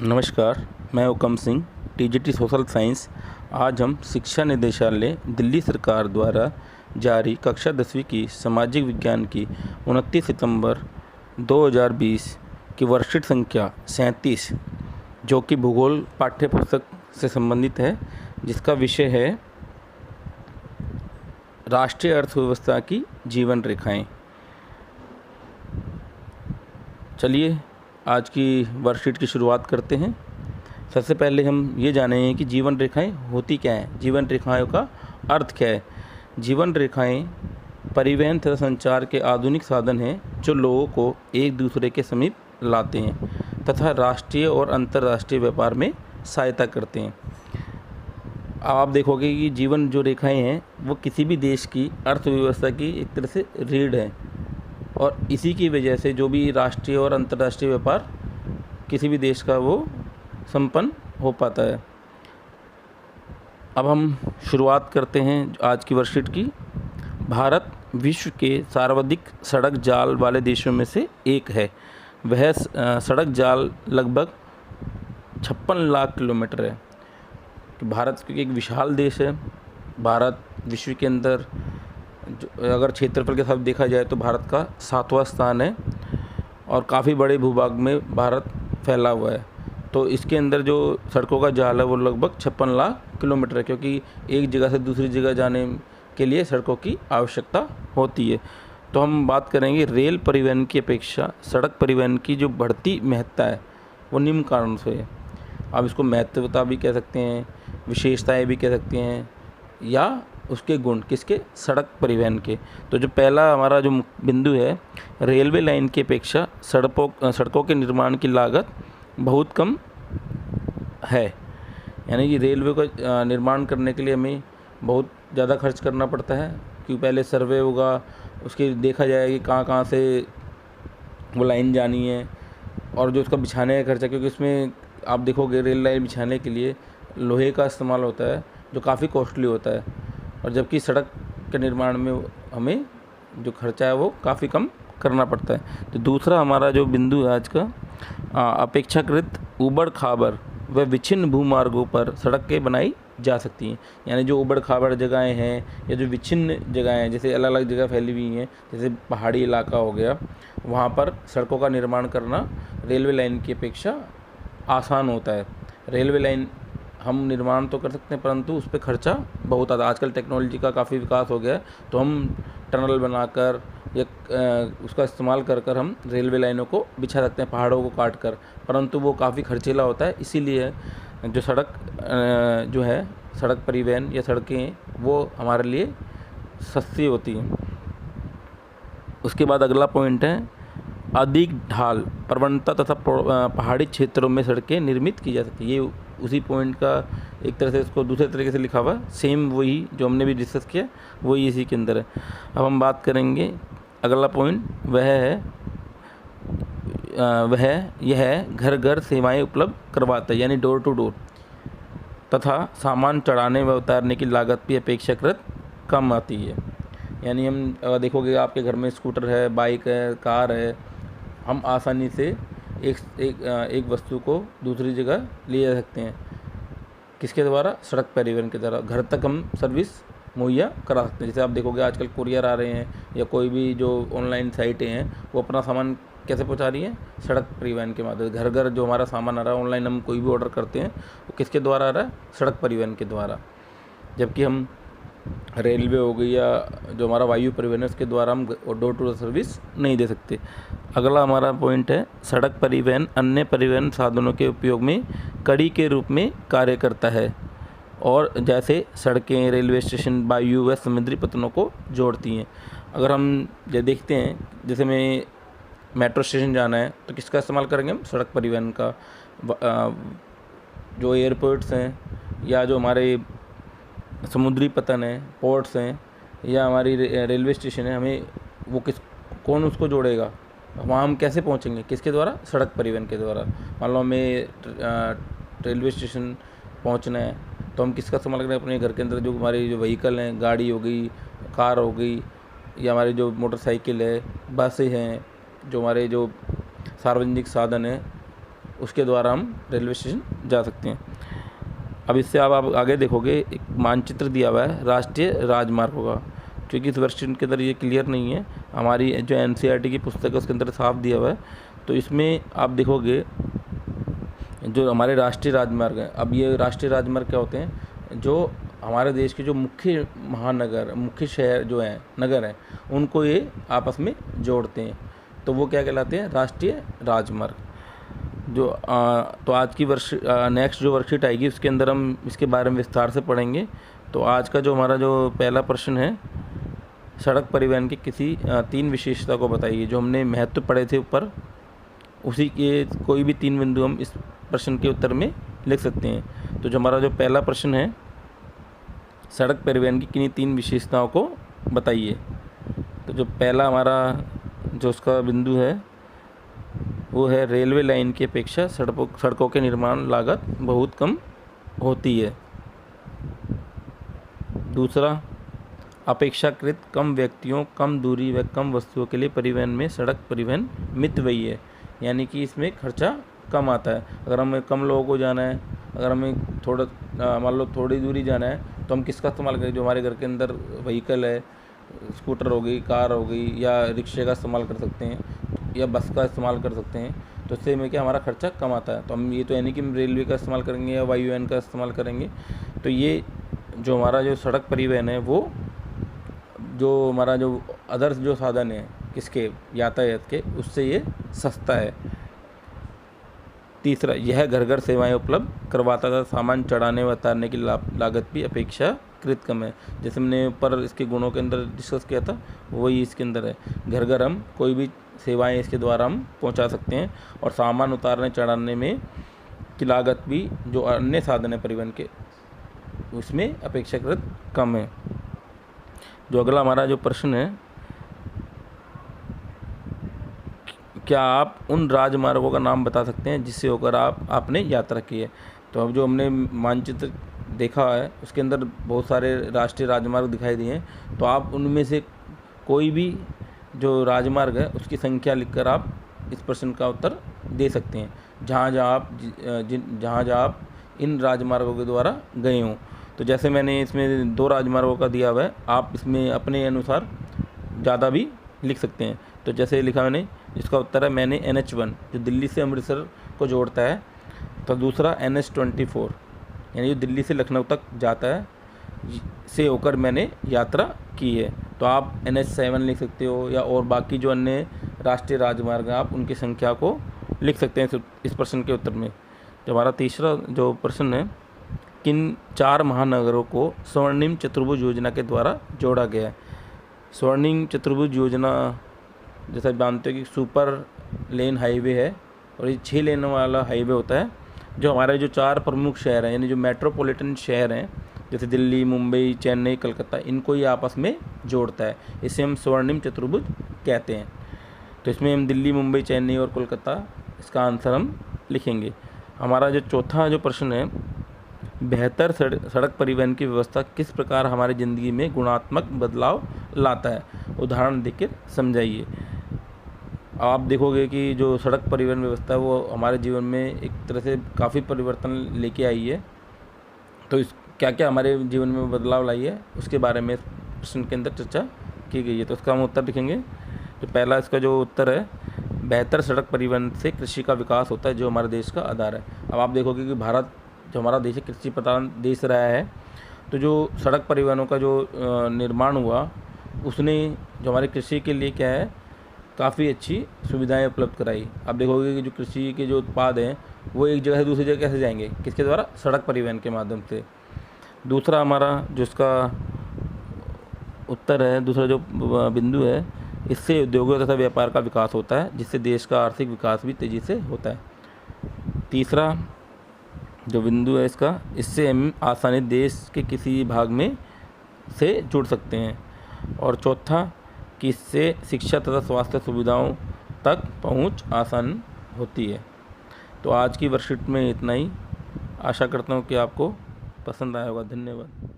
नमस्कार, मैं हुकम सिंह, टीजीटी सोशल साइंस। आज हम शिक्षा निदेशालय दिल्ली सरकार द्वारा जारी कक्षा 10वीं की सामाजिक विज्ञान की 29 सितंबर 2020 की वर्कशीट संख्या 37, जो कि भूगोल पाठ्य पुस्तक से संबंधित है, जिसका विषय है राष्ट्रीय अर्थव्यवस्था की जीवन रेखाएं। चलिए आज की वर्कशीट की शुरुआत करते हैं। सबसे पहले हम ये जानेंगे कि जीवन रेखाएं होती क्या हैं, जीवन रेखाओं का अर्थ क्या है। जीवन रेखाएं परिवहन तथा संचार के आधुनिक साधन हैं जो लोगों को एक दूसरे के समीप लाते हैं तथा राष्ट्रीय और अंतर्राष्ट्रीय व्यापार में सहायता करते हैं। अब आप देखोगे कि जीवन जो रेखाएं हैं वो किसी भी देश की अर्थव्यवस्था की एक तरह से रीढ़ है, और इसी की वजह से जो भी राष्ट्रीय और अंतर्राष्ट्रीय व्यापार किसी भी देश का वो संपन्न हो पाता है। अब हम शुरुआत करते हैं आज की वर्कशीट की। भारत विश्व के सर्वाधिक सड़क जाल वाले देशों में से एक है। वह सड़क जाल लगभग 56 लाख किलोमीटर है। भारत एक विशाल देश है। भारत विश्व के अंदर अगर क्षेत्रफल के साथ देखा जाए तो भारत का 7वां स्थान है, और काफ़ी बड़े भूभाग में भारत फैला हुआ है। तो इसके अंदर जो सड़कों का जाल है वो लगभग 56 लाख किलोमीटर है, क्योंकि एक जगह से दूसरी जगह जाने के लिए सड़कों की आवश्यकता होती है। तो हम बात करेंगे रेल परिवहन की अपेक्षा सड़क परिवहन की जो बढ़ती महत्ता है वो निम्न कारणों से है। आप इसको महत्वता भी कह सकते हैं, विशेषताएं भी कह सकते हैं, या उसके गुण किसके, सड़क परिवहन के। तो जो पहला हमारा जो बिंदु है, रेलवे लाइन की अपेक्षा सड़कों के निर्माण की लागत बहुत कम है। यानी कि रेलवे का निर्माण करने के लिए हमें बहुत ज़्यादा खर्च करना पड़ता है, क्योंकि पहले सर्वे होगा, उसकी देखा जाए कि कहाँ कहाँ से वो लाइन जानी है, और जो उसका बिछाने का खर्चा, क्योंकि उसमें आप देखोगे रेल लाइन बिछाने के लिए लोहे का इस्तेमाल होता है जो काफ़ी कॉस्टली होता है, और जबकि सड़क के निर्माण में हमें जो खर्चा है वो काफ़ी कम करना पड़ता है। तो दूसरा हमारा जो बिंदु है आज का, अपेक्षाकृत ऊबड़ खाबड़ व विच्छिन्न भूमार्गों पर सड़कें बनाई जा सकती हैं। यानी जो ऊबड़ खाबड़ जगहें हैं या जो विच्छिन्न जगहें हैं, जैसे अलग अलग जगह फैली हुई हैं, जैसे पहाड़ी इलाका हो गया, वहाँ पर सड़कों का निर्माण करना रेलवे लाइन की अपेक्षा आसान होता है। रेलवे लाइन हम निर्माण तो कर सकते हैं, परंतु उस पर खर्चा बहुत आता है। आजकल टेक्नोलॉजी का काफ़ी विकास हो गया है, तो हम टनल बनाकर या उसका इस्तेमाल कर हम रेलवे लाइनों को बिछा सकते हैं, पहाड़ों को काट कर, परंतु वो काफ़ी खर्चीला होता है। इसीलिए जो जो है सड़क परिवहन या सड़कें वो हमारे लिए सस्ती होती हैं। उसके बाद अगला पॉइंट है, अधिक ढाल प्रवणता तथा पहाड़ी क्षेत्रों में सड़कें निर्मित की जा सकती है। ये उसी पॉइंट का एक तरह से इसको दूसरे तरीके से लिखा हुआ, सेम वही जो हमने भी डिस्कस किया वही इसी के अंदर है। अब हम बात करेंगे अगला पॉइंट, यह है घर घर सेवाएं उपलब्ध करवाता है, यानी डोर टू डोर, तथा सामान चढ़ाने व उतारने की लागत भी अपेक्षाकृत कम आती है। यानी हम देखोगे आपके घर में स्कूटर है, बाइक है, कार है, हम आसानी से एक वस्तु को दूसरी जगह ले जा सकते हैं। किसके द्वारा? सड़क परिवहन के द्वारा। घर तक हम सर्विस मुहैया करा सकते हैं। जैसे आप देखोगे आजकल कुरियर आ रहे हैं, या कोई भी जो ऑनलाइन साइटें हैं वो अपना सामान कैसे पहुंचा रही हैं? सड़क परिवहन के माध्यम से। घर घर जो हमारा सामान आ रहा है, ऑनलाइन हम कोई भी ऑर्डर करते हैं, वो किसके द्वारा आ रहा है? सड़क परिवहन के द्वारा। जबकि हम रेलवे हो गई या जो हमारा वायु परिवहन है उसके द्वारा हम डोर टू डोर सर्विस नहीं दे सकते। अगला हमारा पॉइंट है, सड़क परिवहन अन्य परिवहन साधनों के उपयोग में कड़ी के रूप में कार्य करता है, और जैसे सड़कें, रेलवे स्टेशन वायु व समुद्री पतनों को जोड़ती हैं। अगर हम ये देखते हैं, जैसे में मेट्रो स्टेशन जाना है तो किसका इस्तेमाल करेंगे हम? सड़क परिवहन का। जो एयरपोर्ट्स हैं या जो हमारे समुद्री पतन है, पोर्ट्स हैं, या हमारी रेलवे स्टेशन है, हमें वो कौन उसको जोड़ेगा? वहाँ हम कैसे पहुँचेंगे? किसके द्वारा? सड़क परिवहन के द्वारा। मान लो हमें रेलवे स्टेशन पहुँचना है तो हम किसका इस्तेमाल करें? अपने घर के अंदर जो हमारी जो व्हीकल हैं, गाड़ी हो गई, कार हो गई, या हमारी जो मोटरसाइकिल है, बसें हैं, जो हमारे जो सार्वजनिक साधन हैं उसके द्वारा हम रेलवे स्टेशन जा सकते हैं। अब इससे आप आगे देखोगे एक मानचित्र दिया हुआ है राष्ट्रीय राजमार्गों का, क्योंकि इस वर्कशीट के अंदर ये क्लियर नहीं है। हमारी जो NCERT की पुस्तक है उसके अंदर साफ दिया हुआ है। तो इसमें आप देखोगे जो हमारे राष्ट्रीय राजमार्ग हैं, अब ये राष्ट्रीय राजमार्ग क्या होते हैं, जो हमारे देश के जो मुख्य महानगर, मुख्य शहर जो हैं, नगर हैं, उनको ये आपस में जोड़ते हैं, तो वो क्या कहलाते हैं, राष्ट्रीय राजमार्ग। जो तो आज की नेक्स्ट जो वर्कशीट आएगी उसके अंदर हम इसके बारे में विस्तार से पढ़ेंगे। तो आज का जो हमारा जो पहला प्रश्न है, सड़क परिवहन की किसी 3 विशेषता को बताइए। जो हमने महत्व पढ़े थे ऊपर, उसी के कोई भी 3 बिंदु हम इस प्रश्न के उत्तर में लिख सकते हैं। तो जो हमारा जो पहला प्रश्न है, सड़क परिवहन की किन्हीं 3 विशेषताओं को बताइए। तो जो पहला हमारा जो उसका बिंदु है वो है रेलवे लाइन की अपेक्षा सड़कों के निर्माण लागत बहुत कम होती है। दूसरा, अपेक्षाकृत कम व्यक्तियों, कम दूरी व कम वस्तुओं के लिए परिवहन में सड़क परिवहन मितव्ययी है, यानी कि इसमें खर्चा कम आता है। अगर हमें कम लोगों को जाना है, अगर हमें मान लो थोड़ी दूरी जाना है, तो हम किसका इस्तेमाल करें, जो हमारे घर के अंदर व्हीकल है, स्कूटर हो गई, कार हो गई, या रिक्शे का इस्तेमाल कर सकते हैं, या बस का इस्तेमाल कर सकते हैं। तो इससे में क्या हमारा खर्चा कम आता है। तो हम ये तो यानी कि हम रेलवे का इस्तेमाल करेंगे या वायुयान का इस्तेमाल करेंगे। तो ये जो हमारा जो सड़क परिवहन है, वो जो हमारा जो अदर्स जो साधन है किसके, यातायात के, उससे ये सस्ता है। तीसरा, यह घर घर सेवाएं उपलब्ध करवाता था, सामान चढ़ाने व उतारने की लागत भी अपेक्षाकृत कम है। जैसे हमने ऊपर इसके गुणों के अंदर डिस्कस किया था, वही इसके अंदर है। घर घर हम कोई भी सेवाएं इसके द्वारा हम पहुंचा सकते हैं, और सामान उतारने चढ़ाने में की लागत भी जो अन्य साधन है परिवहन के, उसमें अपेक्षाकृत कम है। जो अगला हमारा जो प्रश्न है, क्या आप उन राजमार्गों का नाम बता सकते हैं जिससे होकर आपने यात्रा की है। तो अब जो हमने मानचित्र देखा है उसके अंदर बहुत सारे राष्ट्रीय राजमार्ग दिखाई दिए हैं। तो आप उनमें से कोई भी जो राजमार्ग है उसकी संख्या लिखकर आप इस प्रश्न का उत्तर दे सकते हैं, जहाँ जहाँ आप इन राजमार्गों के द्वारा गए हों। तो जैसे मैंने इसमें 2 राजमार्गों का दिया हुआ है, आप इसमें अपने अनुसार ज़्यादा भी लिख सकते हैं। तो जैसे लिखा मैंने, इसका उत्तर है मैंने NH1 जो दिल्ली से अमृतसर को जोड़ता है, तो दूसरा NH24 यानी जो दिल्ली से लखनऊ तक जाता है, से होकर मैंने यात्रा की है। तो आप NH7 लिख सकते हो, या और बाकी जो अन्य राष्ट्रीय राजमार्ग हैं आप उनकी संख्या को लिख सकते हैं इस प्रश्न के उत्तर में। जो हमारा तीसरा जो प्रश्न है, किन 4 महानगरों को स्वर्णिम चतुर्भुज योजना के द्वारा जोड़ा गया है। स्वर्णिम चतुर्भुज योजना जैसा जानते हो कि सुपर लेन हाईवे है, और ये 6 लेन वाला हाईवे होता है, जो हमारे जो 4 प्रमुख शहर हैं, यानी जो मेट्रोपॉलिटन शहर हैं, जैसे दिल्ली, मुंबई, चेन्नई, कलकत्ता, इनको ये आपस में जोड़ता है। इसे हम स्वर्णिम चतुर्भुज कहते हैं। तो इसमें हम दिल्ली, मुंबई, चेन्नई और कोलकाता, इसका आंसर हम लिखेंगे। हमारा जो चौथा जो प्रश्न है, बेहतर सड़क परिवहन की व्यवस्था किस प्रकार हमारी ज़िंदगी में गुणात्मक बदलाव लाता है, उदाहरण देकर समझाइए। आप देखोगे कि जो सड़क परिवहन व्यवस्था है वो हमारे जीवन में एक तरह से काफ़ी परिवर्तन लेके आई है। तो इस क्या क्या हमारे जीवन में बदलाव लाई है उसके बारे में प्रश्न के अंदर चर्चा की गई है। तो उसका हम उत्तर लिखेंगे। तो पहला इसका जो उत्तर है, बेहतर सड़क परिवहन से कृषि का विकास होता है, जो हमारे देश का आधार है। अब आप देखोगे कि भारत जो हमारा देश है, कृषि प्रधान देश रहा है। तो जो सड़क परिवहनों का जो निर्माण हुआ, उसने जो हमारे कृषि के लिए क्या है, काफ़ी अच्छी सुविधाएं उपलब्ध कराई। आप देखोगे कि जो कृषि के जो उत्पाद हैं वो एक जगह से दूसरी जगह कैसे जाएंगे, किसके द्वारा, सड़क परिवहन के माध्यम से। दूसरा हमारा जो इसका उत्तर है, दूसरा जो बिंदु है, इससे उद्योगों तथा व्यापार का विकास होता है, जिससे देश का आर्थिक विकास भी तेज़ी से होता है। तीसरा जो बिंदु है इसका, इससे हम आसानी देश के किसी भाग में से जुड़ सकते हैं। और चौथा कि इससे शिक्षा तथा स्वास्थ्य सुविधाओं तक पहुंच आसान होती है। तो आज की वर्कशीट में इतना ही। आशा करता हूं कि आपको पसंद आया होगा। धन्यवाद।